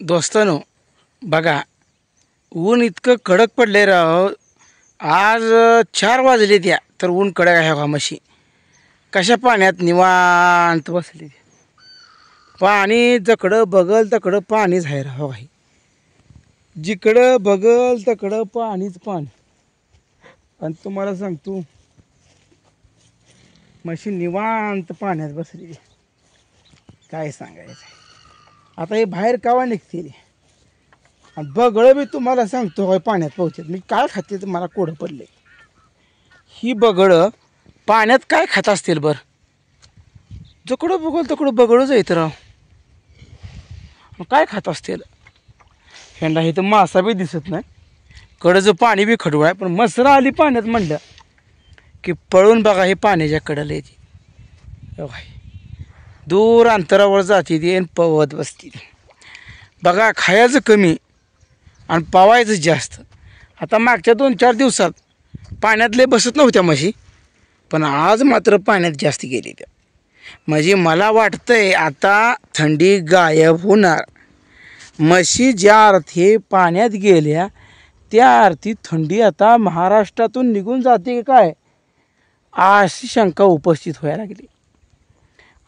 दोस्तानो बघा, ऊन इतकं कडक पडले राव. आज 4 वाजले त्या तर ऊन कडक आहे का. म्हशी कशा पाण्यात निवांत बसले. पाणी जकडं बघल तकडं पाणीच आहे राव. भाई जिकडं बघल तकडं पाणीच पाणी. आणि तुम्हाला सांगतो म्हशी निवांत पाण्यात बसली. काय सांगायचं. आता हे बाहेर कावा निघतील. आणि बगळं बी तुम्हाला सांगतो काय पाण्यात पोहतात. मी काय खाते तर मला कोडं पडले. ही बगळं पाण्यात काय खात असतील बरं. जकडं बघल तकडं बगळच येतं राव. काय खात असतील. ह्यांना इथं मासा बी दिसत नाही. कडचं पाणी बी खडूळ आहे. पण मसरा आली पाण्यात म्हणलं की पळून बघा हे पाण्याच्या कडेला येते. भाई दूर अंतरावर जाते ती आणि पवत बसते. बघा खायचं कमी आणि पवायचं जास्त. आता मागच्या 2-4 दिवसात पाण्यातले बसत नव्हत्या म्हशी, पण आज मात्र पाण्यात जास्त गेली त्या. म्हणजे मला वाटतंय आता थंडी गायब होणार. म्हशी ज्या अर्थी पाण्यात गेल्या त्या अर्थी थंडी आता महाराष्ट्रातून निघून जाते काय अशी शंका उपस्थित व्हायला लागली.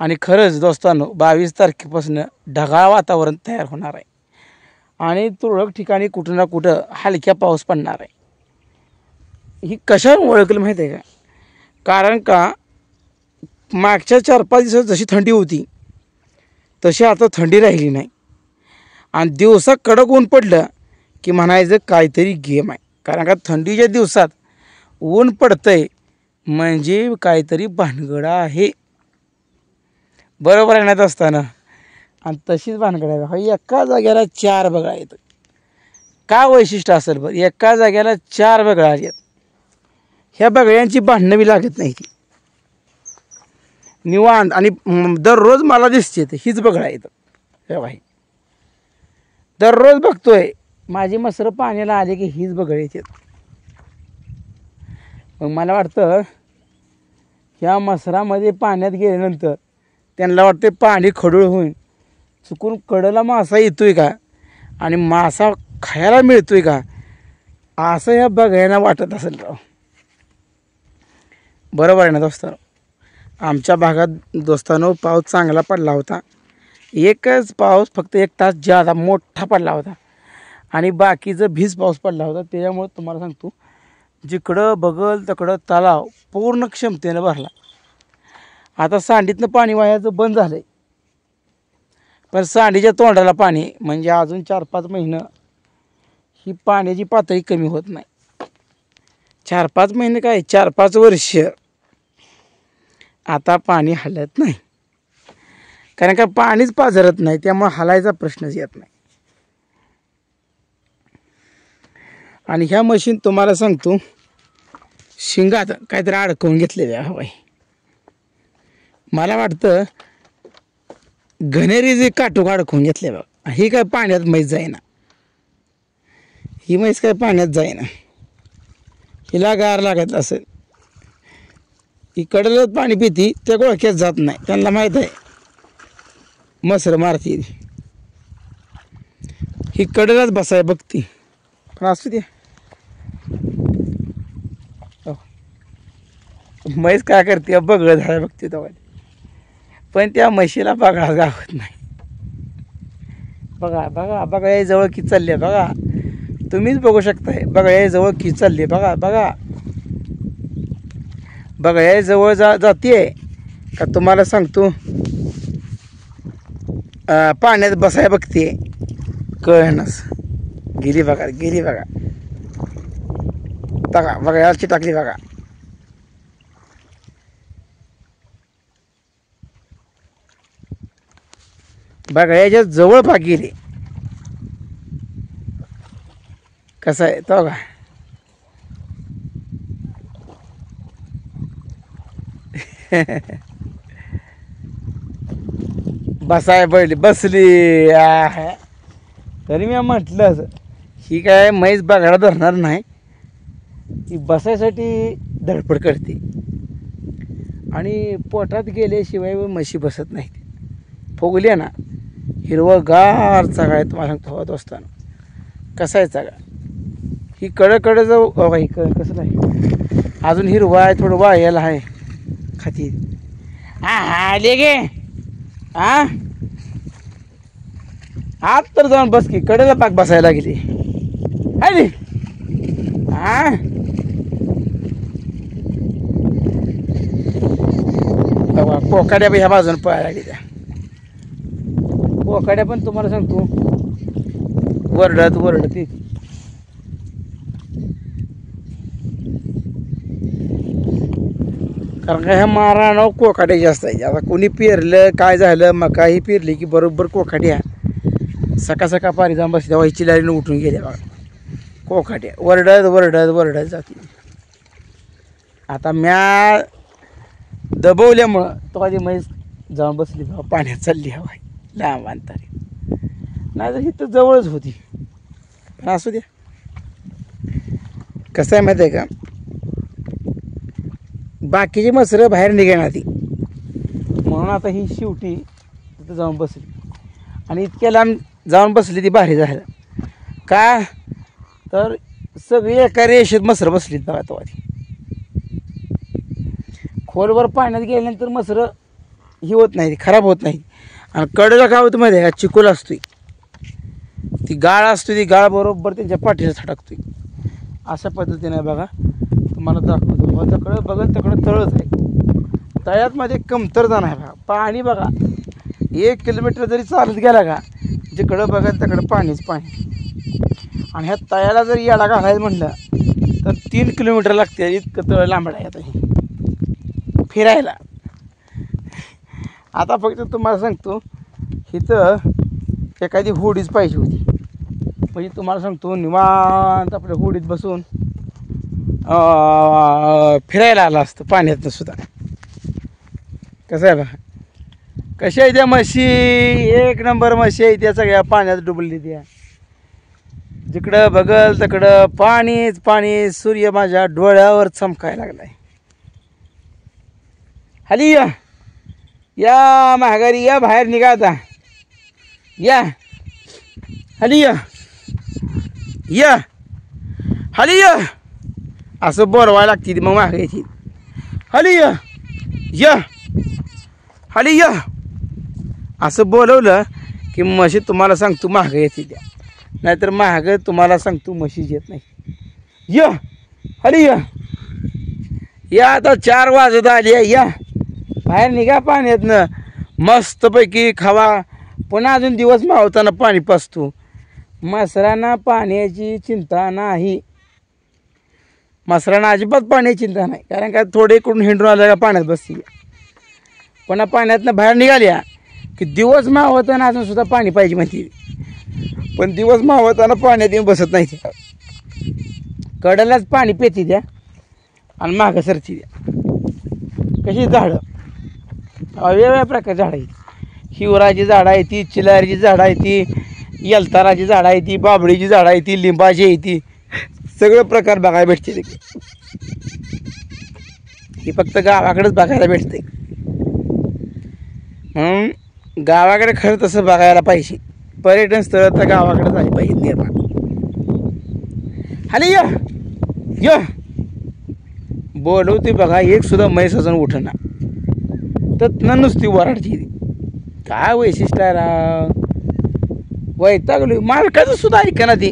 आणि खरंच दोस्तांनो 22 तारखेपासून ढगाळ वातावरण तयार होणार आहे. आणि तुरळक ठिकाणी कुठं ना कुठं हलक्या पाऊस पडणार आहे. ही कशावर ओळखलं माहीत आहे का. कारण का मागच्या 4-5 दिवसात जशी थंडी होती तशी आता थंडी राहिली नाही. आणि दिवसा कडक ऊन पडलं की म्हणायचं काहीतरी गेम आहे. कारण का थंडीच्या दिवसात ऊन पडतंय म्हणजे काहीतरी भानगड आहे. बरोबर आणत असताना आणि तशीच भानगड आहे. एका जाग्याला 4 बगळा येतं. का वैशिष्ट्य असेल बरं. एका जाग्याला 4 बगळा आहेत. ह्या बगळ्यांची भांडणं बी लागत नाही. ती निवांत आणि दररोज मला दिसते हीच बगळा येतं. हे भाई दररोज बघतोय माझी मसरं पाण्याला आले की हीच बगळे येतात. मग मला वाटतं ह्या मसरामध्ये पाण्यात गेल्यानंतर त्यांना वाटते पाणी खडूळ होईल. चुकून कडेला मासा येतोय का आणि मासा खायला मिळतोय का असं ह्या बघायला वाटत असेल राव. बरोबर आहे ना दोस्तानो. आमच्या भागात दोस्तानो पाऊस चांगला पडला होता. एकच पाऊस फक्त 1 तास ज्यादा मोठा पडला होता. आणि बाकीचं भीज पाऊस पडला होता. त्याच्यामुळे तुम्हाला सांगतो जिकडं बघल तकडं तलाव पूर्ण क्षमतेनं भरला. आता सांडीतनं पाणी वाहायचं बंद झालं आहे. पण सांडीच्या तोंडाला पाणी म्हणजे अजून 4-5 महिने ही पाण्याची पातळी कमी होत नाही. 4-5 महिने काय 4-5 वर्ष आता पाणी हलत नाही. कारण का पाणीच पाझरत नाही. त्यामुळे हलायचा प्रश्नच येत नाही. आणि ह्या मशीन तुम्हाला सांगतो शिंगात काहीतरी अडकवून घेतलेले हवाय. मला वाटतं घनेरी जे काटोक अडकवून घेतले बघा. ही काय पाण्यात म्हैस जाईना. ही म्हैस काय पाण्यात जाईना. हिला गार लागत असेल. ही कडेलाच पाणी पिती त्या गोळक्यात जात नाही. त्यांना माहीत आहे मसर मारती. ही कडेलाच बसाय बघती. पण असू द्या म्हैस काय करते बगळं झालं बघते तेव्हा. पण त्या म्हशीला बघा गावत नाही. बघा बघा बघा जवळ की चालले. बघा तुम्हीच बघू शकताय. बघा जवळ की चालले. बघा बघा बघा जवळ जाते का तुम्हाला सांगतो पाण्यात बसाय बघते कळणच. गेली बघा गेली बघा. बघा बघा याची टाकली बघा. बघा याच्या जवळ भाग गेली. कसं आहे तो का. बसाय बैल बसली. तरी मी म्हटलं ही काय म्हैस बघायला धरणार नाही. ही बसायसाठी धडपड करते. आणि पोटात गेल्याशिवाय म्हशी बसत नाहीत. फुगल्या ना हिरवंगार चागा आहे तुम्हाला सांगतो दोस्तानं. कसा आहे चागा ही कडं जाऊ बाई कसं आहे अजून हिरवा आहे थोडं वायाला आहे खाती. आले गे आत तर जाऊन बस की कडेला पाक बसायला गेली आली. कोकाड्या ह्या बाजून पळायला गेल्या. कोकाड्या पण तुम्हाला सांगतो वरडत येते. कारण का ह्या मारानं कोकाड्या जास्त आहे. आता कोणी पेरलं काय झालं मका ही पेरली की बरोबर कोकाड्या सकाळ पारी जाऊन बसल्या व्हायची लाईन उठून गेल्या बघा. कोकाड्या वरडत जाते. आता म्या दबवल्यामुळं तो आधी म्हैस जाऊन बसली बाबा पाण्यात चालली हवा लांब अंतरी. नाही तर ही तर जवळच होती पण असू द्या. कसं आहे माहिती आहे का बाकीची मसरं बाहेर निघणार ती म्हणून आता ही शेवटी तिथं जाऊन बसली आणि इतक्या लांब जाऊन बसली ती भारी झालं का तर सगळी एका रेषेत मसरं बसलीत बघा तो आधी. खोलवर पाण्यात गेल्यानंतर मसरं ही होत नाही खराब होत नाही. आणि कडेला काय होतं माहिती आहे का चिकोल असतोय ती गाळ असतो ती गाळ बरोबर त्यांच्या पाठीला थडकतोय. अशा पद्धतीने बघा तुम्हाला दाखवतो तकडं बघत तकडं तळच आहे. तळ्यात मध्ये कमतरता नाही बघा. पाणी बघा 1 किलोमीटर जरी चालत गेला का जिकडं बघत तकडं पाणीच पाणी. आणि ह्या तळ्याला जर याला घालायचं म्हटलं तर 3 किलोमीटर लागते इतकं तळ लांबड आहे आता हे फिरायला. आता फक्त तुम्हाला सांगतो इथं एखादी होडीच पाहिजे होती म्हणजे तुम्हाला सांगतो निवांत आपल्या होडीत बसून फिरायला आला असतं पाण्यातनं सुद्धा. कसं आहे बघा कशा आहे त्या म्हशी 1 नंबर म्हशी आहे त्या सगळ्या पाण्यात डुबली त्या. जिकडं बघल तिकडं पाणीच पाणी. सूर्य माझ्या डोळ्यावर चमकायला लागलाय. हली या महागारी या बाहेर निघा आता या हली या हली असं बोलवायला लागते ती मग मागायची. हली या हली या असं बोलवलं की म्हशी तुम्हाला सांगतो महाग येते द्या नाहीतर महाग तुम्हाला सांगतो म्हशीच येत नाही. या हली या आता 4 वाजत आली या बाहेर निघा पाण्यातनं मस्तपैकी खावा. पुन्हा अजून दिवस मावताना पाणी पाजतो. मसरांना पाण्याची चिंता नाही. मसरांना अजिबात पाण्याची चिंता नाही कारण का थोडे इकडून हिंडून आल्या का पाण्यात बसती. पुन्हा पाण्यातनं बाहेर निघाल्या की दिवस मावताना अजून सुद्धा पाणी पाहिजे म्हणते. पण दिवस मावताना पाण्यात येऊन बसत नाही त्या कडेलाच पाणी पेती द्या आणि मागं सरती द्या. कशी झाडं वेगवेगळ्या प्रकारची झाडं आहेत. हिवराची झाडं आहे ती चिलारीची झाडं आहे ती यलताराची झाडं आहे ती बाबळीची झाडं आहे ती लिंबाची आहे ती सगळे प्रकार बघायला भेटते. ही फक्त गावाकडेच बघायला भेटते म्हणून गावाकडे खरं तसं बघायला पाहिजे. पर्यटन स्थळ तर गावाकडे झाली पाहिजे निर्माण. हली या बोलवते बघा एक सुद्धा म्हैस अजून उठना तर नुसती वराडची. काय वैशिष्ट्य आहे राव वैतागलो. मालकाचं सुद्धा ऐका ना ती